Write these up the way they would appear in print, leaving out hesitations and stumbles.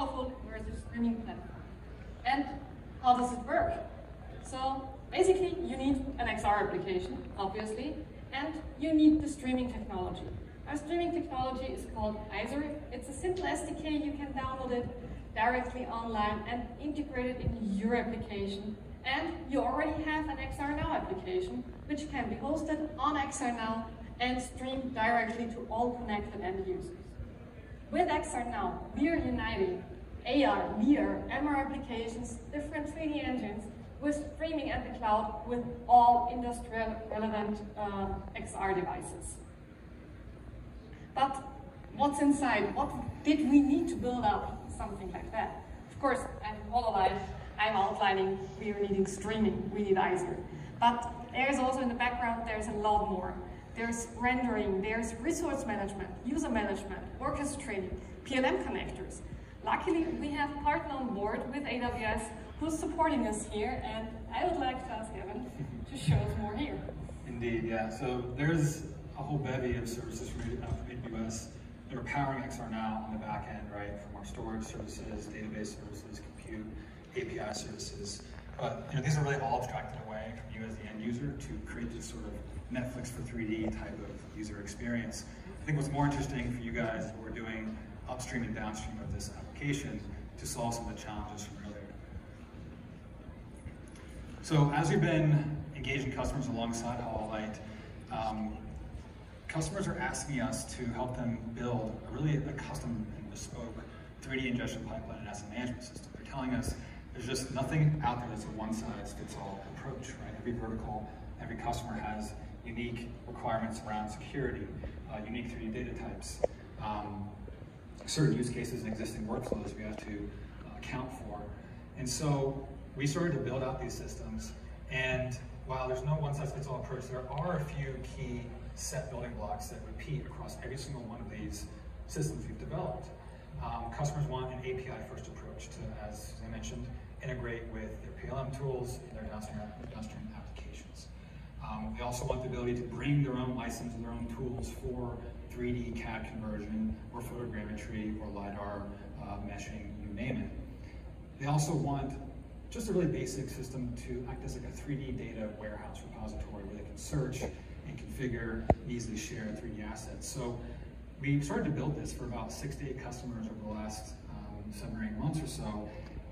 powerful immersive streaming platform. And how does it work? So basically, you need an XR application, obviously, and you need the streaming technology. Our streaming technology is called ISR. It's a simple SDK. You can download it directly online and integrate it in your application. And you already have an XR Now application, which can be hosted on XR Now and streamed directly to all connected end users. With XR Now, we are uniting AR, VR, MR applications, different 3D engines, with streaming at the cloud with all industrial relevant XR devices. But what's inside? What did we need to build up something like that? Of course, I'm outlining we are needing streaming, we need ISR. But there's also in the background, there's a lot more. There's rendering, there's resource management, user management, orchestrating, PLM connectors. Luckily, we have a partner on board with AWS who's supporting us here, and I would like to ask Evan to show us more here. Indeed, yeah. So there's a whole bevy of services from AWS that are powering XR Now on the back end, right? From our storage services, database services, compute, API services. But these are really all abstracted away from you as the end user to create this sort of Netflix for 3D type of user experience. I think what's more interesting for you guys is what we're doing upstream and downstream of this application to solve some of the challenges from earlier. So as we've been engaging customers alongside HoloLight, customers are asking us to help them build a custom and bespoke 3D ingestion pipeline and asset management system. They're telling us there's just nothing out there that's a one-size-fits-all approach, right? Every vertical, every customer has unique requirements around security, unique 3D data types, certain use cases and existing workflows we have to account for. And so we started to build out these systems, and while there's no one-size-fits-all approach, there are a few key set building blocks that repeat across every single one of these systems we've developed. Customers want an API-first approach to, as I mentioned, integrate with their PLM tools and their downstream applications. They also want the ability to bring their own license and their own tools for 3D CAD conversion, or photogrammetry, or LiDAR meshing, you name it. They also want just a really basic system to act as like a 3D data warehouse repository where they can search and configure and easily share 3D assets. So we started to build this for about 6 to 8 customers over the last 7 or 8 months or so,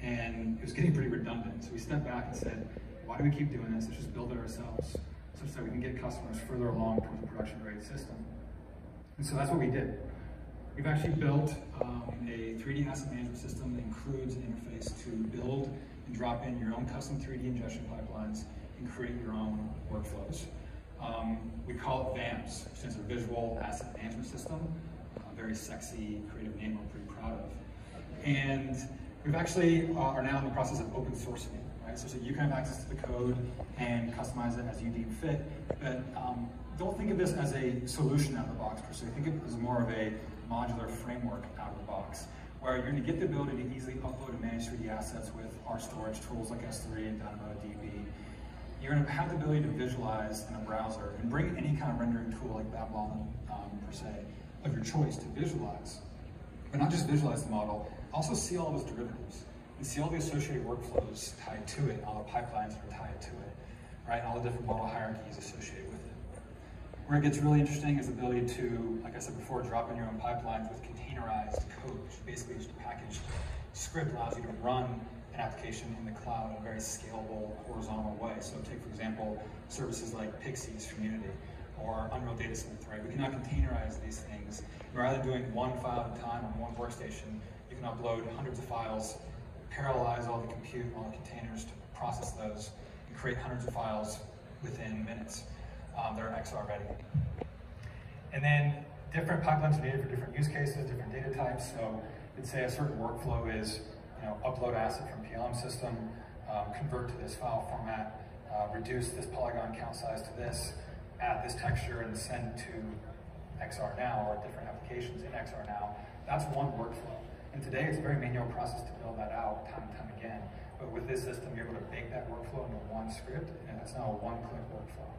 and it was getting pretty redundant. So we stepped back and said, why do we keep doing this? Let's just build it ourselves, such that we can get customers further along towards a production-grade system. And so that's what we did. We've actually built a 3D asset management system that includes an interface to build and drop in your own custom 3D ingestion pipelines and create your own workflows. We call it VAMS, which stands for Visual Asset Management System. A very sexy, creative name we're pretty proud of. And we've actually are now in the process of open sourcing it, right? So you can have access to the code and customize it as you deem fit, but don't think of this as a solution out of the box per se. Think of it as more of a modular framework out of the box, where you're going to get the ability to easily upload and manage 3D assets with our storage tools like S3 and DynamoDB. You're going to have the ability to visualize in a browser and bring any kind of rendering tool like Babylon per se of your choice to visualize. But not just visualize the model, also see all of its derivatives and see all the associated workflows tied to it, all the pipelines that are tied to it, right? All the different model hierarchies associated with it. Where it gets really interesting is the ability to, like I said before, drop in your own pipelines with containerized code, which is basically just a packaged script allows you to run an application in the cloud in a very scalable, horizontal way. So take, for example, services like Pixies from Unity or Unreal Datasmith, right? We can now containerize these things. Rather than doing one file at a time on one workstation, you can upload hundreds of files, parallelize all the compute, all the containers to process those, and create hundreds of files within minutes. They're XR ready. And then different pipelines are needed for different use cases, different data types. So let's say a certain workflow is, upload asset from PLM system, convert to this file format, reduce this polygon count size to this, add this texture and send to XR Now or different applications in XR Now. That's one workflow. And today it's a very manual process to build that out time and time again. But with this system, you're able to bake that workflow into one script, and it's now a one-click workflow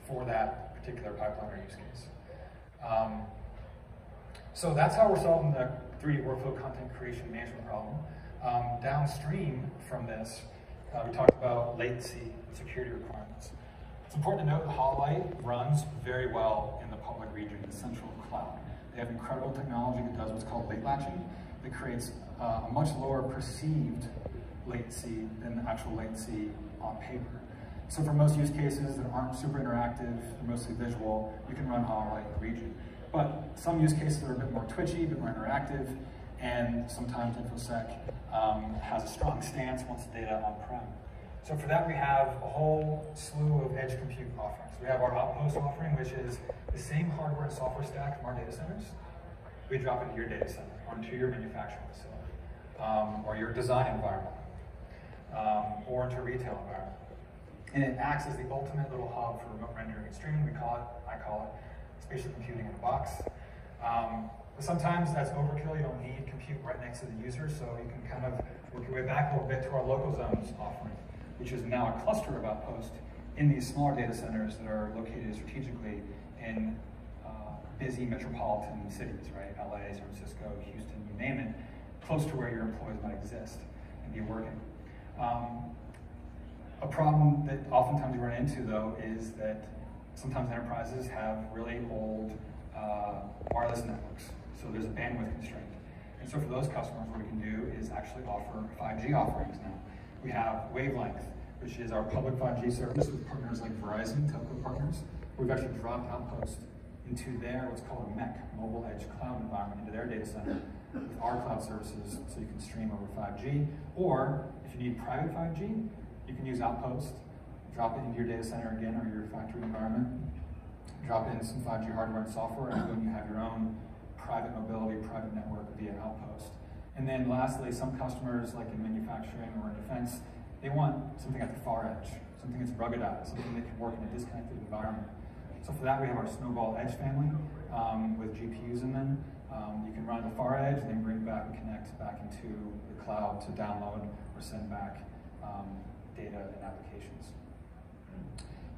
for that particular pipeline or use case. So that's how we're solving the 3D workflow content creation management problem. Downstream from this, we talked about latency and security requirements. It's important to note that Hololight runs very well in the public region, the central cloud. They have incredible technology that does what's called late latching, that creates a much lower perceived latency than the actual latency on paper. So for most use cases that aren't super interactive, they're mostly visual, you can run Hololight in the region. But some use cases are a bit more twitchy, a bit more interactive, and sometimes InfoSec has a strong stance once the data on-prem. So for that, we have a whole slew of edge compute offerings. We have our Outpost offering, which is the same hardware and software stack from our data centers. We drop into your data center, or into your manufacturing facility, or your design environment, or into a retail environment. And it acts as the ultimate little hub for remote rendering and streaming. I call it spatial computing in a box. But sometimes that's overkill. You don't need compute right next to the user, so you can kind of work your way back a little bit to our local zones offering, which is now a cluster of Outpost in these smaller data centers that are located strategically in busy metropolitan cities, right? LA, San Francisco, Houston, you name it, close to where your employees might exist and be working. A problem that oftentimes we run into, though, is that sometimes enterprises have really old wireless networks, so there's a bandwidth constraint. And so for those customers, what we can do is actually offer 5G offerings now. We have Wavelength, which is our public 5G service with partners like Verizon, telco partners. We've actually dropped Outpost into their, what's called a MEC, Mobile Edge Cloud environment, into their data center with our cloud services so you can stream over 5G. Or if you need private 5G, you can use Outpost, drop it into your data center again or your factory environment, drop in some 5G hardware and software, and then you have your own private mobility, private network via Outpost. And then lastly, some customers, like in manufacturing or in defense, they want something at the far edge, something that's ruggedized, something that can work in a disconnected environment. So for that, we have our Snowball Edge family with GPUs in them. You can run at the far edge and then bring back and connect back into the cloud to download or send back data and applications.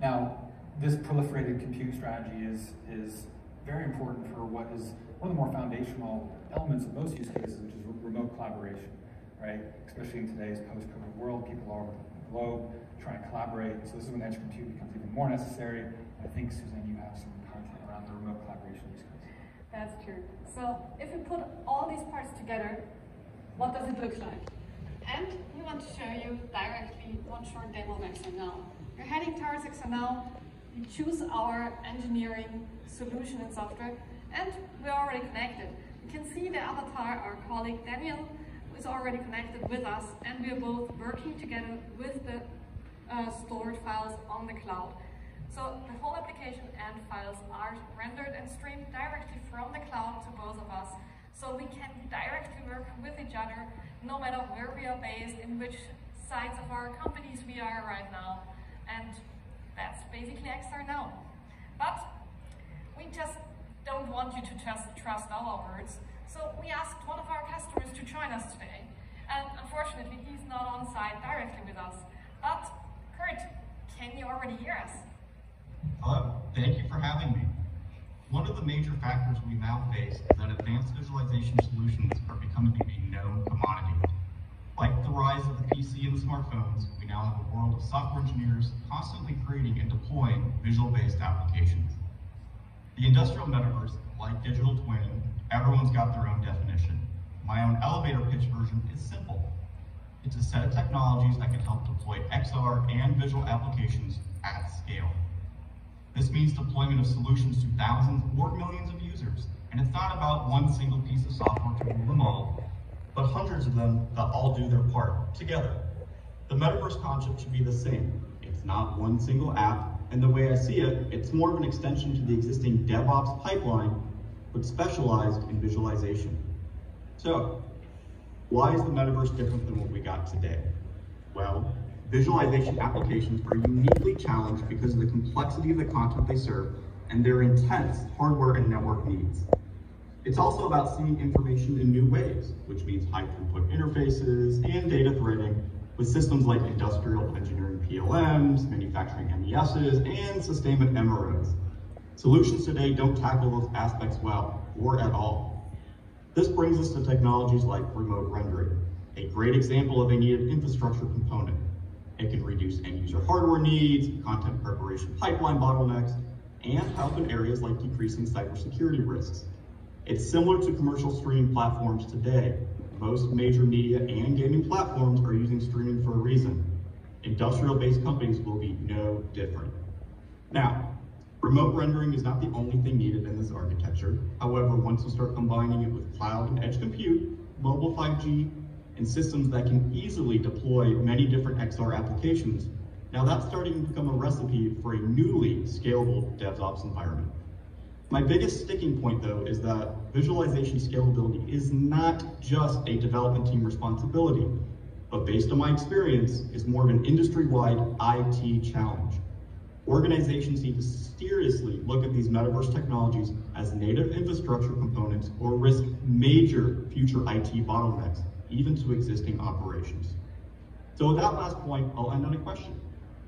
Now, this proliferated compute strategy is very important for what is one of the more foundational elements of most use cases, which is remote collaboration, right? Especially in today's post-COVID world, people all over the globe trying to collaborate. So this is when edge compute becomes even more necessary. I think, Suzanne, you have some content around the remote collaboration use case. That's true. So if we put all these parts together, what does it look like? And we want to show you directly one short demo of XML. You're heading towards XML, you choose our engineering solution and software, and we're already connected. You can see the avatar, our colleague Daniel, is already connected with us, and we are both working together with the stored files on the cloud. So the whole application and files are rendered and streamed directly from the cloud to both of us, so we can directly work with each other, no matter where we are based, in which sides of our companies we are right now. And that's basically XR now. But we just don't want you to just trust our words. So we asked one of our customers to join us today. And unfortunately, he's not on site directly with us. But Kurt, can you already hear us? Hello, thank you for having me. One of the major factors we now face is that advanced visualization solutions are becoming a known commodity. Like the rise of the PC and the smartphones, we now have a world of software engineers constantly creating and deploying visual-based applications. The industrial metaverse, like digital twin, everyone's got their own definition. My own elevator pitch version is simple. It's a set of technologies that can help deploy XR and visual applications at scale. This means deployment of solutions to thousands or millions of users. And it's not about one single piece of software to rule them all, but hundreds of them that all do their part together. The metaverse concept should be the same. It's not one single app, and the way I see it, it's more of an extension to the existing DevOps pipeline, but specialized in visualization. So, why is the metaverse different than what we got today? Well, visualization applications are uniquely challenged because of the complexity of the content they serve and their intense hardware and network needs. It's also about seeing information in new ways, which means high throughput interfaces and data threading with systems like industrial engineering PLMs, manufacturing MESs, and sustainment MROs. Solutions today don't tackle those aspects well, or at all. This brings us to technologies like remote rendering, a great example of a needed infrastructure component. It can reduce end-user hardware needs, content preparation pipeline bottlenecks, and help in areas like decreasing cybersecurity risks. It's similar to commercial streaming platforms today. Most major media and gaming platforms are using streaming for a reason. Industrial-based companies will be no different. Now, remote rendering is not the only thing needed in this architecture. However, once you start combining it with cloud and edge compute, mobile 5G, and systems that can easily deploy many different XR applications, now that's starting to become a recipe for a newly scalable DevOps environment. My biggest sticking point, though, is that visualization scalability is not just a development team responsibility, but based on my experience, is more of an industry-wide IT challenge. Organizations need to seriously look at these metaverse technologies as native infrastructure components or risk major future IT bottlenecks, even to existing operations. So with that last point, I'll end on a question.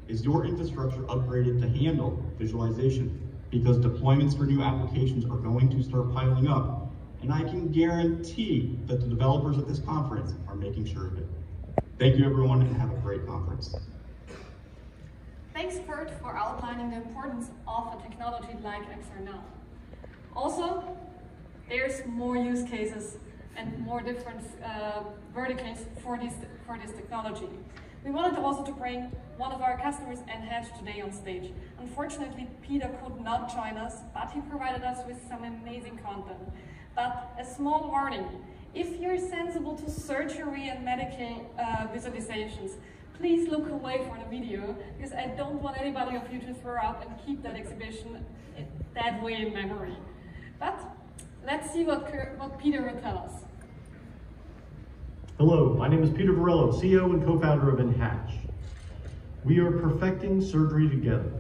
Is your infrastructure upgraded to handle visualization? Because deployments for new applications are going to start piling up, and I can guarantee that the developers at this conference are making sure of it. Thank you, everyone, and have a great conference. Thanks, Kurt, for outlining the importance of a technology like XR now. Also, there's more use cases and more different verticals for this technology. We wanted also to bring one of our customers, NHedge, today on stage. Unfortunately, Peter could not join us, but he provided us with some amazing content. But a small warning, if you're sensible to surgery and medical visualizations, please look away from the video, because I don't want anybody of you to throw up and keep that exhibition that way in memory. But let's see what Peter will tell us. Hello, my name is Peter Varello, CEO and co-founder of NHedge. We are perfecting surgery together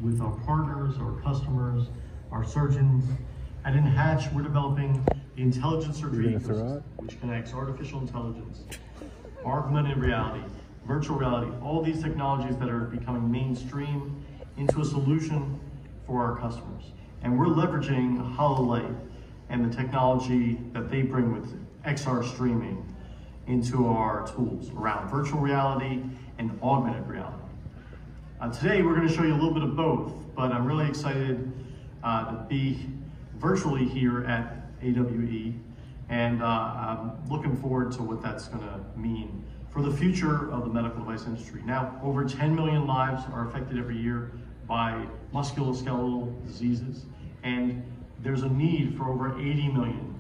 with our partners, our customers, our surgeons. At NHedge, we're developing the intelligent surgery ecosystem, which connects artificial intelligence, augmented reality, virtual reality, all these technologies that are becoming mainstream into a solution for our customers. And we're leveraging HoloLight and the technology that they bring with XR streaming into our tools around virtual reality and augmented reality. Today, we're going to show you a little bit of both, but I'm really excited to be virtually here at AWE, and I'm looking forward to what that's going to mean for the future of the medical device industry. Now, over 10 million lives are affected every year by musculoskeletal diseases, and there's a need for over 80 million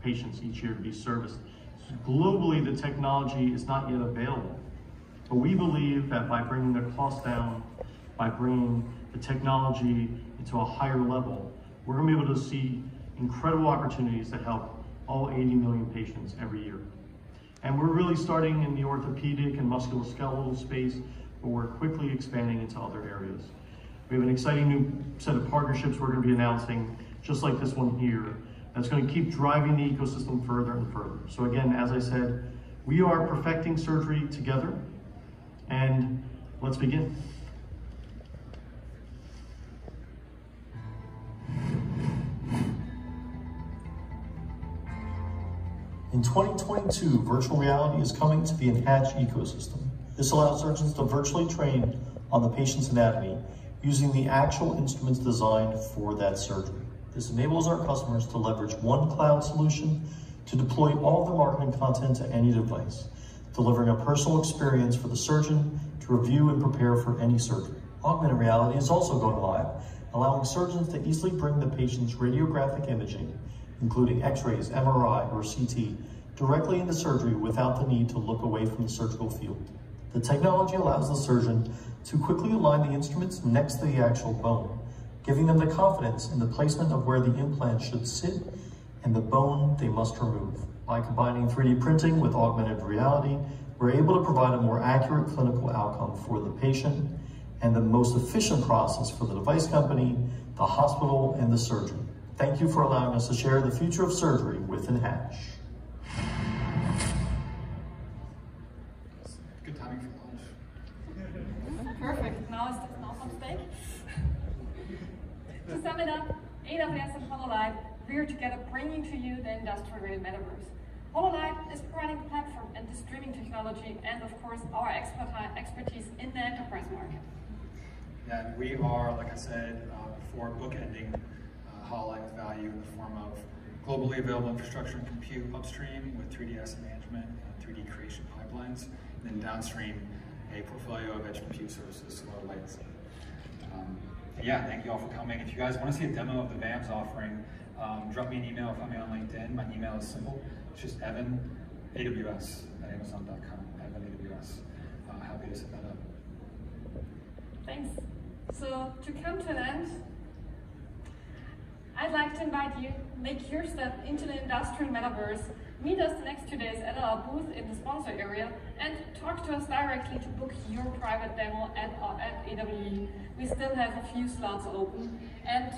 patients each year to be serviced. So globally, the technology is not yet available, but we believe that by bringing the cost down, by bringing the technology into a higher level, we're going to be able to see incredible opportunities to help all 80 million patients every year. And we're really starting in the orthopedic and musculoskeletal space, but we're quickly expanding into other areas. We have an exciting new set of partnerships we're going to be announcing, just like this one here, that's going to keep driving the ecosystem further and further. So again, as I said, we are perfecting surgery together, and let's begin. In 2022, virtual reality is coming to the NHedge ecosystem. This allows surgeons to virtually train on the patient's anatomy using the actual instruments designed for that surgery. This enables our customers to leverage one cloud solution to deploy all of their marketing content to any device, delivering a personal experience for the surgeon to review and prepare for any surgery. Augmented reality is also going live, allowing surgeons to easily bring the patient's radiographic imaging, including x-rays, MRI, or CT, directly into surgery without the need to look away from the surgical field. The technology allows the surgeon to quickly align the instruments next to the actual bone, giving them the confidence in the placement of where the implant should sit and the bone they must remove. By combining 3D printing with augmented reality, we're able to provide a more accurate clinical outcome for the patient and the most efficient process for the device company, the hospital, and the surgeon. Thank you for allowing us to share the future of surgery with NHedge. Good timing for lunch. Perfect. Now it's not on steak. To sum it up, AWS and HoloLight we're together bringing to you the industrial metaverse. HoloLive is providing the platform and the streaming technology and, of course, our expertise in the enterprise market. Yeah, and we are, like I said, before bookending HoloLive with value in the form of globally available infrastructure and compute upstream with 3D asset management and 3D creation pipelines, and then downstream a portfolio of edge compute services, low latency. Yeah, thank you all for coming. If you guys want to see a demo of the VAMS offering, drop me an email, find me on LinkedIn. My email is simple. It's just Evan, AWS at Amazon.com. Evan, AWS. Happy to set that up. Thanks. So to come to an end, I'd like to invite you, make your step into the industrial metaverse, meet us the next 2 days at our booth in the sponsor area, and talk to us directly to book your private demo at AWE. We still have a few slots open, and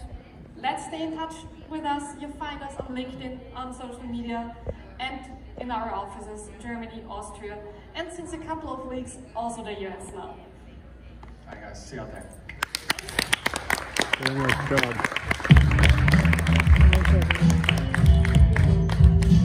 let's stay in touch with us. You'll find us on LinkedIn, on social media, and in our offices in Germany, Austria, and since a couple of weeks, also the US now. All right, guys, see you out there. Very nice job.